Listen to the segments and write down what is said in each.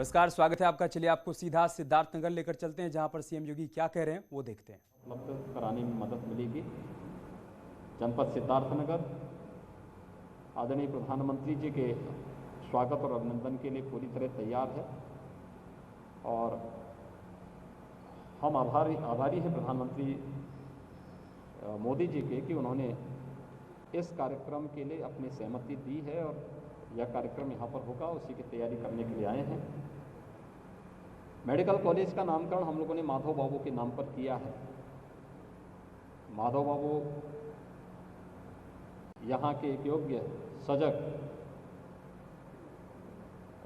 नमस्कार, स्वागत है आपका। चलिए आपको सीधा सिद्धार्थनगर लेकर चलते हैं, जहां पर सीएम योगी क्या कह रहे हैं वो देखते हैं। उपलब्ध कराने में मदद मिलेगी। जनपद सिद्धार्थनगर आदरणीय प्रधानमंत्री जी के स्वागत और अभिनंदन के लिए पूरी तरह तैयार है और हम आभारी हैं प्रधानमंत्री मोदी जी के कि उन्होंने इस कार्यक्रम के लिए अपनी सहमति दी है और यह कार्यक्रम यहाँ पर होगा, उसी की तैयारी करने के लिए आए हैं। मेडिकल कॉलेज का नामकरण हम लोगों ने माधव बाबू के नाम पर किया है। माधव बाबू यहाँ के एक योग्य सजग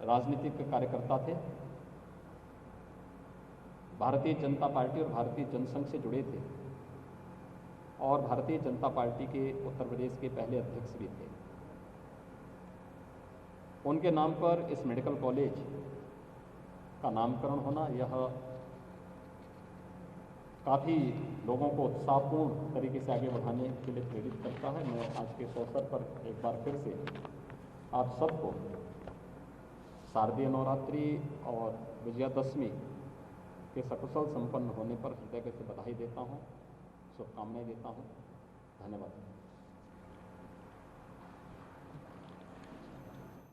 राजनीतिक कार्यकर्ता थे। भारतीय जनता पार्टी और भारतीय जनसंघ से जुड़े थे और भारतीय जनता पार्टी के उत्तर प्रदेश के पहले अध्यक्ष भी थे। उनके नाम पर इस मेडिकल कॉलेज का नामकरण होना यह काफ़ी लोगों को उत्साहपूर्ण तरीके से आगे बढ़ाने के लिए प्रेरित करता है। मैं आज के इस अवसर पर एक बार फिर से आप सबको शारदीय नवरात्रि और विजयादशमी के सकुशल संपन्न होने पर हृदय से बधाई देता हूँ, शुभकामनाएं देता हूँ। धन्यवाद।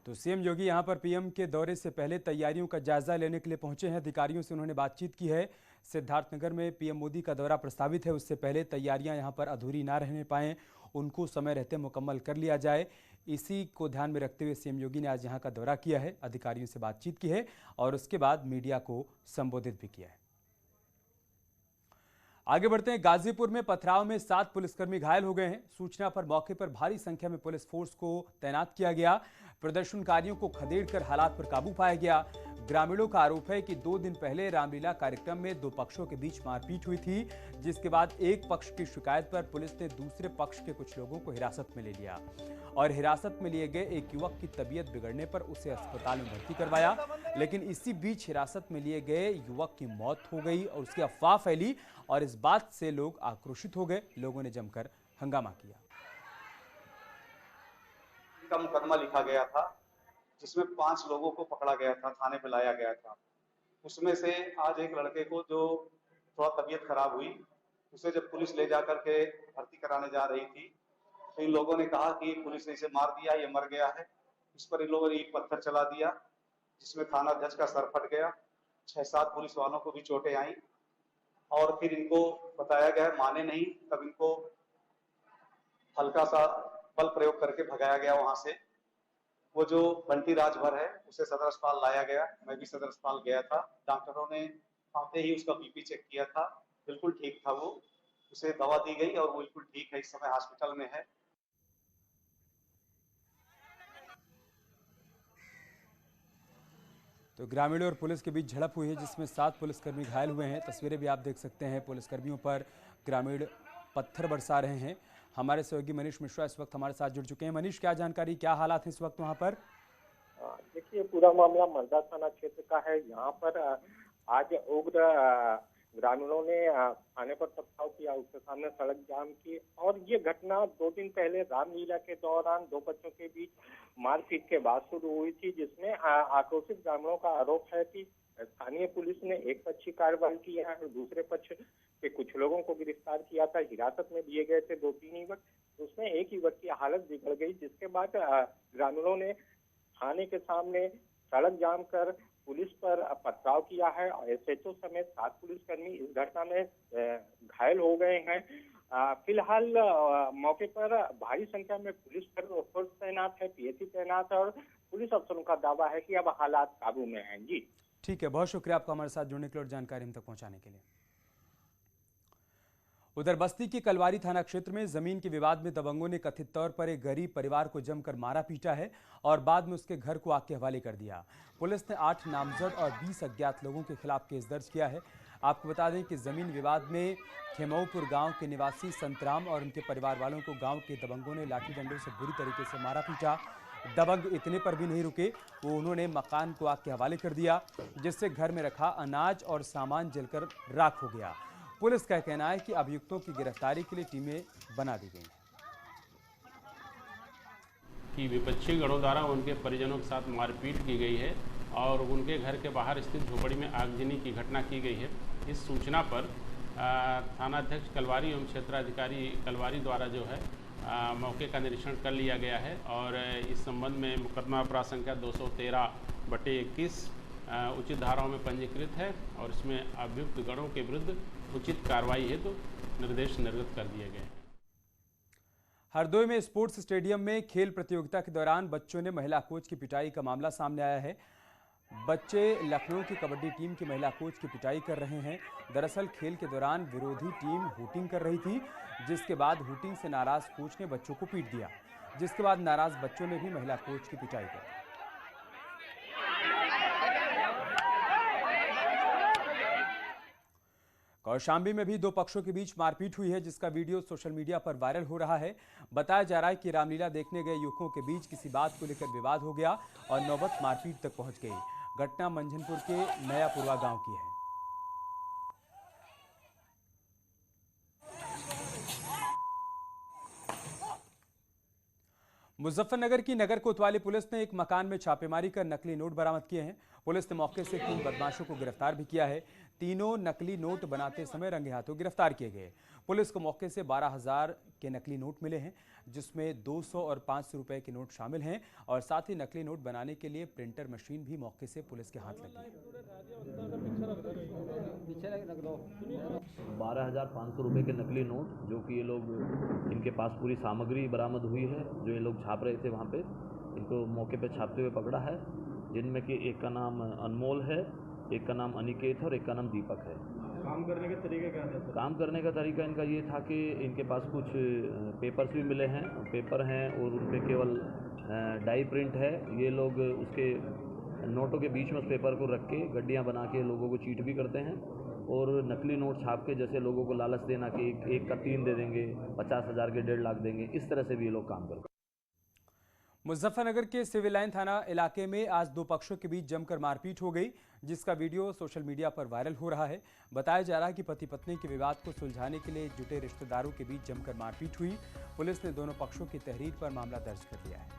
तो सीएम योगी यहां पर पीएम के दौरे से पहले तैयारियों का जायजा लेने के लिए पहुंचे हैं। अधिकारियों से उन्होंने बातचीत की है। सिद्धार्थनगर में पीएम मोदी का दौरा प्रस्तावित है, उससे पहले तैयारियां यहां पर अधूरी ना रहने पाएं, उनको समय रहते मुकम्मल कर लिया जाए। इसी को ध्यान में रखते हुए सीएम योगी ने आज यहां का दौरा किया है, अधिकारियों से बातचीत की है और उसके बाद मीडिया को संबोधित भी किया है। आगे बढ़ते हैं। गाजीपुर में पथराव में 7 पुलिसकर्मी घायल हो गए हैं। सूचना पर मौके पर भारी संख्या में पुलिस फोर्स को तैनात किया गया। प्रदर्शनकारियों को खदेड़कर हालात पर काबू पाया गया। ग्रामीणों का आरोप है कि 2 दिन पहले रामलीला कार्यक्रम में 2 पक्षों के बीच मारपीट हुई थी, जिसके बाद एक पक्ष की शिकायत पर पुलिस ने दूसरे पक्ष के कुछ लोगों को हिरासत में ले लिया और हिरासत में लिए गए एक युवक की तबीयत बिगड़ने पर उसे अस्पताल में भर्ती करवाया। लेकिन इसी बीच हिरासत में लिए गए युवक की मौत हो गई और उसकी अफवाह फैली और इस बात से लोग आक्रोशित हो गए। लोगों ने जमकर हंगामा किया। का मुकदमा लिखा गया था जिसमें 5 लोगों को पकड़ा गया था, थाने पे लाया गया था। उसमें से आज एक लड़के को जो थोड़ा तबीयत खराब हुई, उसे जब पुलिस ले जा करके भर्ती कराने जा रही थी तो इन लोगों ने कहा कि पुलिस ने इसे मार दिया, ये मर गया है। इस पर इन लोगों ने एक पत्थर चला दिया जिसमें थाना अध्यक्ष का सर फट गया। 6-7 पुलिस वालों को भी चोटें आई और फिर इनको बताया गया, माने नहीं, तब इनको हल्का सा बल प्रयोग करके भगाया गया वहां से। वो जो बंटी राजभर है उसे सदर अस्पताल लाया गया। मैं भी सदर अस्पताल गया था। डॉक्टरों ने आते ही उसका बीपी चेक किया था, बिल्कुल ठीक था। वो उसे दवा दी गई और वो बिल्कुल ठीक है, इस समय हॉस्पिटल में है। तो ग्रामीणों और पुलिस के बीच झड़प हुई है, जिसमें 7 पुलिसकर्मी घायल हुए हैं। तस्वीरें भी आप देख सकते हैं। पुलिसकर्मियों पर ग्रामीण पत्थर बरसा रहे हैं। हमारे सहयोगी मनीष मिश्रा इस वक्त हमारे साथ जुड़ चुके हैं। मनीष, क्या जानकारी, क्या हालात हैं इस वक्त वहां पर? देखिए, पूरा मामला मलदा थाना क्षेत्र का है। यहाँ पर आज उग्र ग्रामीणों ने थाने पर पथराव किया, उसके सामने सड़क जाम की और ये घटना 2 दिन पहले रामलीला के दौरान 2 बच्चों के बीच मारपीट के बाद शुरू हुई थी, जिसमें आक्रोशित ग्रामीणों का आरोप है कि स्थानीय पुलिस ने एक पक्ष की कार्रवाई की है और दूसरे पक्ष के कुछ लोगों को गिरफ्तार किया था। हिरासत में लिए गए थे 2-3 युवक, उसमें एक युवक की हालत बिगड़ गई, जिसके बाद ग्रामीणों ने थाने के सामने सड़क जाम कर पुलिस पर पथराव किया है। एसएचओ समेत 7 पुलिसकर्मी इस घटना में घायल हो गए हैं। फिलहाल मौके पर भारी संख्या में पुलिस फोर्स तैनात है, पीएसी तैनात है और पुलिस अफसरों का दावा है कि अब हालात काबू में हैं। जी ठीक है, बहुत शुक्रिया आपका हमारे साथ जुड़ने के लिए और जानकारी हम तक पहुंचाने के लिए। उधर बस्ती के कलवारी थाना क्षेत्र में जमीन के विवाद में दबंगों ने कथित तौर पर एक गरीब परिवार को जमकर मारा पीटा है और बाद में उसके घर को आग के हवाले कर दिया। पुलिस ने 8 नामजद और 20 अज्ञात लोगों के खिलाफ केस दर्ज किया है। आपको बता दें कि जमीन विवाद में खेमऊपुर गांव के निवासी संतराम और उनके परिवार वालों को गांव के दबंगों ने लाठी डंडों से बुरी तरीके से मारा पीटा। दबंग इतने पर भी नहीं रुके, वो उन्होंने मकान को आग के हवाले कर दिया, जिससे घर में रखा अनाज और सामान जलकर राख हो गया। पुलिस का कहना है कि अभियुक्तों की गिरफ्तारी के लिए टीमें बना दी गई कि विपक्षी गणों द्वारा उनके परिजनों के साथ मारपीट की गई है और उनके घर के बाहर स्थित झोपड़ी में आगजनी की घटना की गई है। इस सूचना पर थानाध्यक्ष कलवारी एवं क्षेत्राधिकारी कलवारी द्वारा जो है मौके का निरीक्षण कर लिया गया है और इस संबंध में मुकदमा अपराध संख्या 213/21 उचित धाराओं में पंजीकृत है और इसमें अभियुक्त गणों के विरुद्ध उचित कार्रवाई हेतु निर्देश निर्गत कर दिए गए हैं। हरदोई में स्पोर्ट्स स्टेडियम में खेल प्रतियोगिता के दौरान बच्चों ने महिला कोच की पिटाई का मामला सामने आया है। बच्चे लखनऊ की कबड्डी टीम की महिला कोच की पिटाई कर रहे हैं। दरअसल खेल के दौरान विरोधी टीम हूटिंग कर रही थी, जिसके बाद हूटिंग से नाराज कोच ने बच्चों को पीट दिया, जिसके बाद नाराज बच्चों ने भी महिला कोच की पिटाई कर दी। कौशाम्बी में भी दो पक्षों के बीच मारपीट हुई है, जिसका वीडियो सोशल मीडिया पर वायरल हो रहा है। बताया जा रहा है कि रामलीला देखने गए युवकों के बीच किसी बात को लेकर विवाद हो गया और नौबत मारपीट तक पहुंच गई। घटना मंझनपुर के नयापुरवा गांव की है। मुजफ्फरनगर की नगर कोतवाली पुलिस ने एक मकान में छापेमारी कर नकली नोट बरामद किए हैं। पुलिस ने मौके से 3 बदमाशों को गिरफ्तार भी किया है। तीनों नकली नोट बनाते समय रंगे हाथों गिरफ्तार किए गए। पुलिस को मौके से 12,000 के नकली नोट मिले हैं, जिसमें 200 और 500 रुपए के नोट शामिल हैं और साथ ही नकली नोट बनाने के लिए प्रिंटर मशीन भी मौके से पुलिस के हाथ लगी है। 12,500 रुपये के नकली नोट, जो कि ये लोग, इनके पास पूरी सामग्री बरामद हुई है जो ये लोग छाप रहे थे वहाँ पे। इनको मौके पे छापते हुए पकड़ा है, जिनमें कि एक का नाम अनमोल है, एक का नाम अनिकेत है और एक का नाम दीपक है। काम करने का तरीका क्या था? काम करने का तरीका इनका ये था कि इनके पास कुछ पेपर्स भी मिले हैं, पेपर हैं और उन पर केवल डाई प्रिंट है। ये लोग उसके नोटों के बीच में उस पेपर को रख के गड्डियाँ बना के लोगों को चीट भी करते हैं और नकली नोट छाप के जैसे लोगों को लालच देना कि एक का 3 दे देंगे, 50,000 के 1.5 लाख देंगे, इस तरह से भी ये लोग काम करते हैं। मुजफ्फरनगर के सिविल लाइन थाना इलाके में आज दो पक्षों के बीच जमकर मारपीट हो गई, जिसका वीडियो सोशल मीडिया पर वायरल हो रहा है। बताया जा रहा है कि पति पत्नी के विवाद को सुलझाने के लिए जुटे रिश्तेदारों के बीच जमकर मारपीट हुई। पुलिस ने दोनों पक्षों की तहरीर पर मामला दर्ज कर लिया है।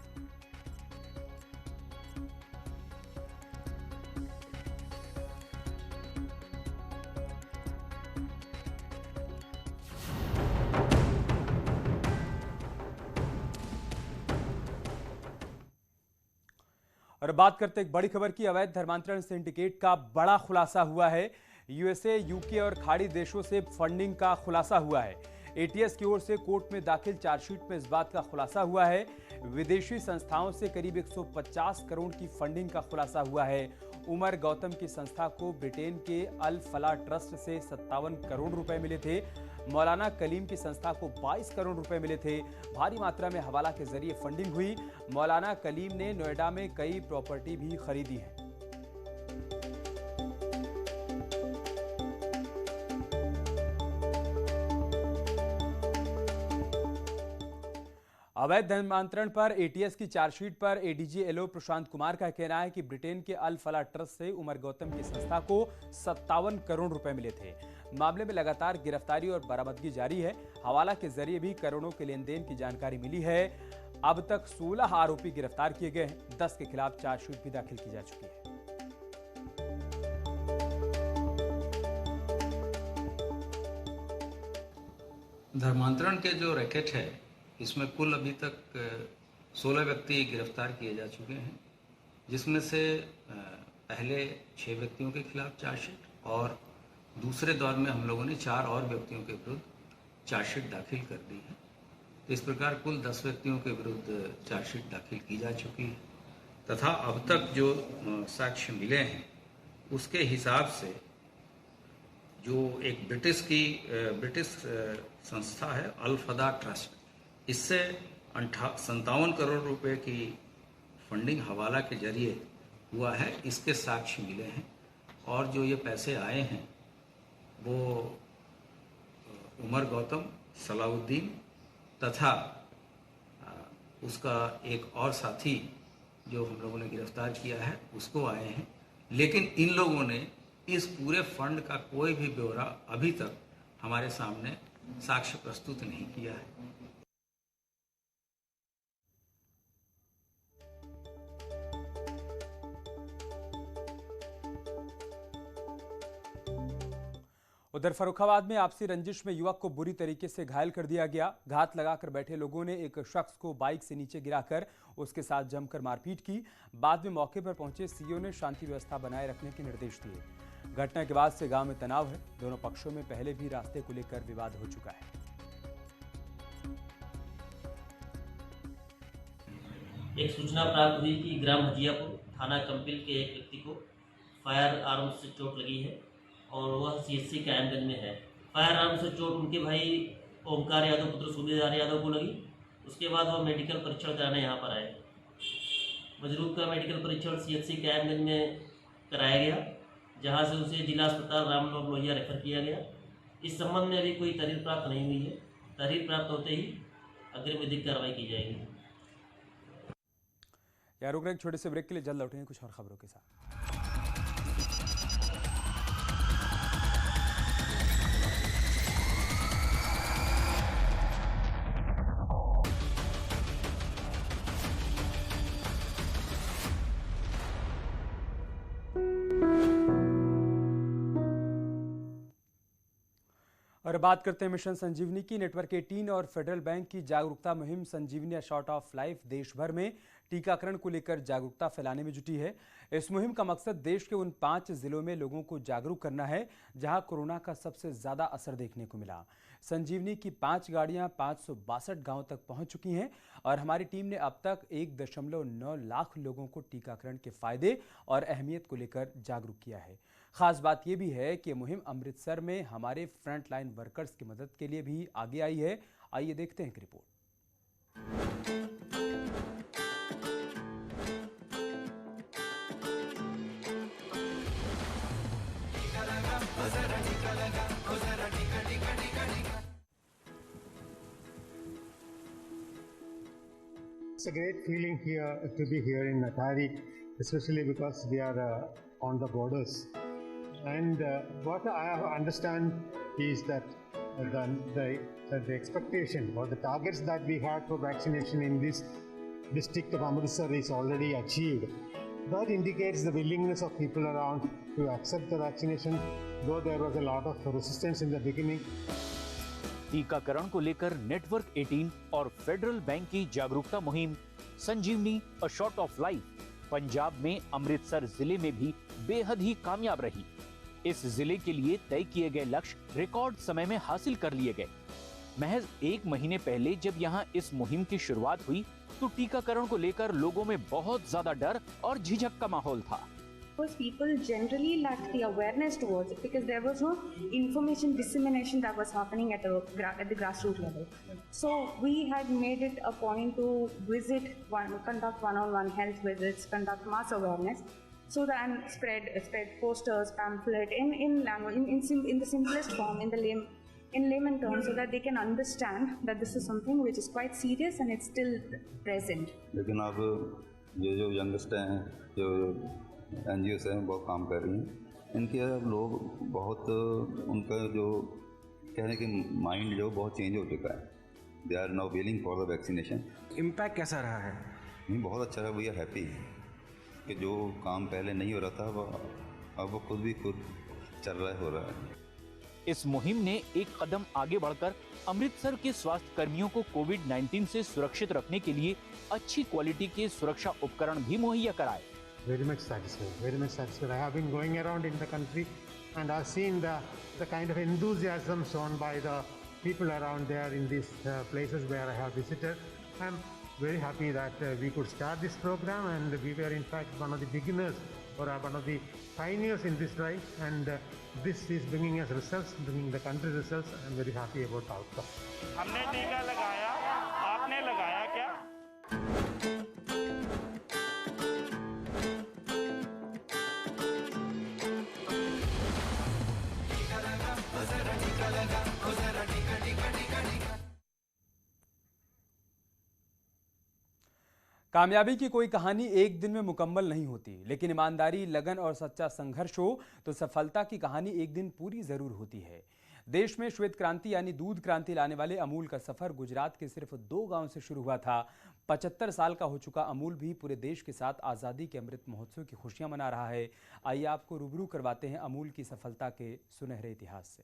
और बात करते एक बड़ी खबर की। अवैध धर्मांतरण सिंडिकेट का बड़ा खुलासा हुआ है। यूएसए, यूके और खाड़ी देशों से फंडिंग का खुलासा हुआ है। एटीएस की ओर से कोर्ट में दाखिल चार्जशीट में इस बात का खुलासा हुआ है। विदेशी संस्थाओं से करीब 150 करोड़ की फंडिंग का खुलासा हुआ है। उमर गौतम की संस्था को ब्रिटेन के अल फलाह ट्रस्ट से 57 करोड़ रुपए मिले थे। मौलाना कलीम की संस्था को 22 करोड़ रुपए मिले थे। भारी मात्रा में हवाला के जरिए फंडिंग हुई। मौलाना कलीम ने नोएडा में कई प्रॉपर्टी भी खरीदी है। अवैध धर्मांतरण पर एटीएस की चार्जशीट पर एडीजी एलओ प्रशांत कुमार का कहना है कि ब्रिटेन के अल फलाह ट्रस्ट से उमर गौतम की संस्था को 57 करोड़ रुपए मिले थे। मामले में लगातार गिरफ्तारी और बरामदगी जारी है। हवाला के जरिए भी करोड़ों के लेन देन की जानकारी मिली है। अब तक 16 आरोपी गिरफ्तार किए गए हैं। 10 के खिलाफ चार्जशीट भी दाखिल की जा चुकी है। धर्मांतरण के जो रैकेट है, इसमें कुल अभी तक 16 व्यक्ति गिरफ्तार किए जा चुके हैं, जिसमें से पहले 6 व्यक्तियों के खिलाफ चार्जशीट और दूसरे दौर में हम लोगों ने 4 और व्यक्तियों के विरुद्ध चार्जशीट दाखिल कर दी है। तो इस प्रकार कुल 10 व्यक्तियों के विरुद्ध चार्जशीट दाखिल की जा चुकी है तथा अब तक जो साक्ष्य मिले हैं उसके हिसाब से जो एक ब्रिटिश संस्था है अल फलाह ट्रस्ट, इससे 57 करोड़ रुपए की फंडिंग हवाला के जरिए हुआ है, इसके साक्ष्य मिले हैं। और जो ये पैसे आए हैं वो उमर गौतम, सलाउद्दीन तथा उसका एक और साथी जो हम लोगों ने गिरफ्तार किया है उसको आए हैं। लेकिन इन लोगों ने इस पूरे फंड का कोई भी ब्यौरा अभी तक हमारे सामने साक्ष्य प्रस्तुत नहीं किया है। उधर फर्रुखाबाद में आपसी रंजिश में युवक को बुरी तरीके से घायल कर दिया गया। घात लगाकर बैठे लोगों ने एक शख्स को बाइक से नीचे गिराकर उसके साथ जमकर मारपीट की। बाद में मौके पर पहुंचे सीओ ने शांति व्यवस्था बनाए रखने के निर्देश दिए। घटना के बाद से गांव में तनाव है। दोनों पक्षों में पहले भी रास्ते को लेकर विवाद हो चुका है। एक सूचना प्राप्त हुई कि ग्राम हजियापुर थाना कंपिल के एक व्यक्ति को फायर आर्म से चोट लगी है और वह सीएचसी कायमगंज में है। फायर आर्म से चोट उनके भाई ओमकार यादव पुत्र सूर्यदार यादव को लगी। उसके बाद वह मेडिकल परीक्षण कराने यहाँ पर आए। मजरूद का मेडिकल परीक्षण सीएचसी कायमगंज में कराया गया, जहाँ से उसे जिला अस्पताल रामनगर लोहिया रेफर किया गया। इस संबंध में अभी कोई तहरीर प्राप्त नहीं हुई है। तहरीर प्राप्त होते ही अग्रिम विधिक कार्रवाई की जाएगी। यार रुक रहे एक छोटे से ब्रेक के लिए, जल्द लौटेंगे कुछ और खबरों के साथ। और बात करते हैं मिशन संजीवनी की। नेटवर्क 18 और फेडरल बैंक की जागरूकता मुहिम संजीवनी शॉर्ट ऑफ लाइफ देश भर में टीकाकरण को लेकर जागरूकता फैलाने में जुटी है। इस मुहिम का मकसद देश के उन 5 जिलों में लोगों को जागरूक करना है जहां कोरोना का सबसे ज्यादा असर देखने को मिला। संजीवनी की 5 गाड़ियां 562 गांव तक पहुंच चुकी हैं और हमारी टीम ने अब तक 1.9 लाख लोगों को टीकाकरण के फायदे और अहमियत को लेकर जागरूक किया है। खास बात यह भी है कि मुहिम अमृतसर में हमारे फ्रंटलाइन वर्कर्स की मदद के लिए भी आगे आई है। आइए देखते हैं एक report. It's a great feeling here to be here in Natari, especially because we are on the borders. And what I understand is that the expectation or the targets that we had for vaccination in this district of Amritsar is already achieved. That indicates the willingness of people around to accept the vaccination, though there was a lot of resistance in the beginning. टीकाकरण को लेकर network 18 और federal bank की जागरूकता मुहिम Sanjeevani a short of life Punjab में अमृतसर जिले में भी बेहद ही कामयाब रही। इस जिले के लिए तय किए गए लक्ष्य रिकॉर्ड समय में हासिल कर लिए गए। महज 1 महीने पहले जब यहां इस मुहिम की शुरुआत हुई तो टीकाकरण को लेकर लोगों में बहुत ज्यादा डर और झिझक का माहौल था। Because people generally lacked the awareness towards it because there was no information dissemination that was happening at the grassroots level. So we had made it a point to conduct one-on-one health visits, conduct mass awareness, so that and spread posters, pamphlet in language in the simplest form in layman terms, so that they can understand that this is something which is quite serious and it's still present. लेकिन अब ये जो youngest हैं, जो NGOs हैं, बहुत काम कर रही हैं। इनके लोग बहुत उनका जो कहने के माइंड जो बहुत चेंज हो चुका है। They are now willing for the vaccination. Impact कैसा रहा है? नहीं, बहुत अच्छा है। वी आर हैप्पी कि जो काम पहले नहीं हो रहा था अब वो खुद चल रहा है, हो रहा है। इस मुहिम ने एक कदम आगे बढ़कर अमृतसर के स्वास्थ्य कर्मियों को कोविड-19 से सुरक्षित रखने के लिए अच्छी क्वालिटी के सुरक्षा उपकरण भी मुहैया कराए। Very much satisfied, very much satisfied. I have been going around in the country and I've seen the kind of enthusiasm shown by the people around there in these places where I have visited. I'm very happy that we could start this program, and we were in fact one of the beginners or one of the pioneers in this drive, and this is bringing us results, bringing the country results. I'm very happy about the outcome. हमने टीका लगाया, आपने लगाया क्या? कामयाबी की कोई कहानी एक दिन में मुकम्मल नहीं होती, लेकिन ईमानदारी, लगन और सच्चा संघर्ष हो तो सफलता की कहानी एक दिन पूरी जरूर होती है। देश में श्वेत क्रांति यानी दूध क्रांति लाने वाले अमूल का सफर गुजरात के सिर्फ 2 गांव से शुरू हुआ था। 75 साल का हो चुका अमूल भी पूरे देश के साथ आज़ादी के अमृत महोत्सव की खुशियां मना रहा है। आइए आपको रूबरू करवाते हैं अमूल की सफलता के सुनहरे इतिहास से।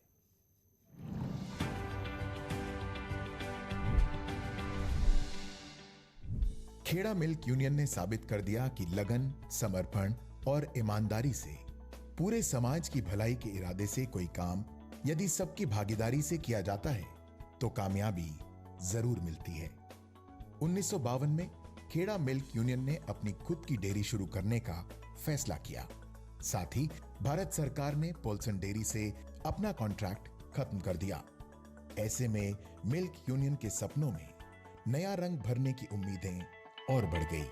खेड़ा मिल्क यूनियन ने साबित कर दिया कि लगन, समर्पण और ईमानदारी से पूरे समाज की भलाई के इरादे से कोई काम यदि सबकी भागीदारी से किया जाता है तो कामयाबी जरूर मिलती है। 1952 में खेड़ा मिल्क यूनियन ने अपनी खुद की डेयरी शुरू करने का फैसला किया। साथ ही भारत सरकार ने पोल्सन डेयरी से अपना कॉन्ट्रैक्ट खत्म कर दिया। ऐसे में मिल्क यूनियन के सपनों में नया रंग भरने की उम्मीदें और बढ़ गई।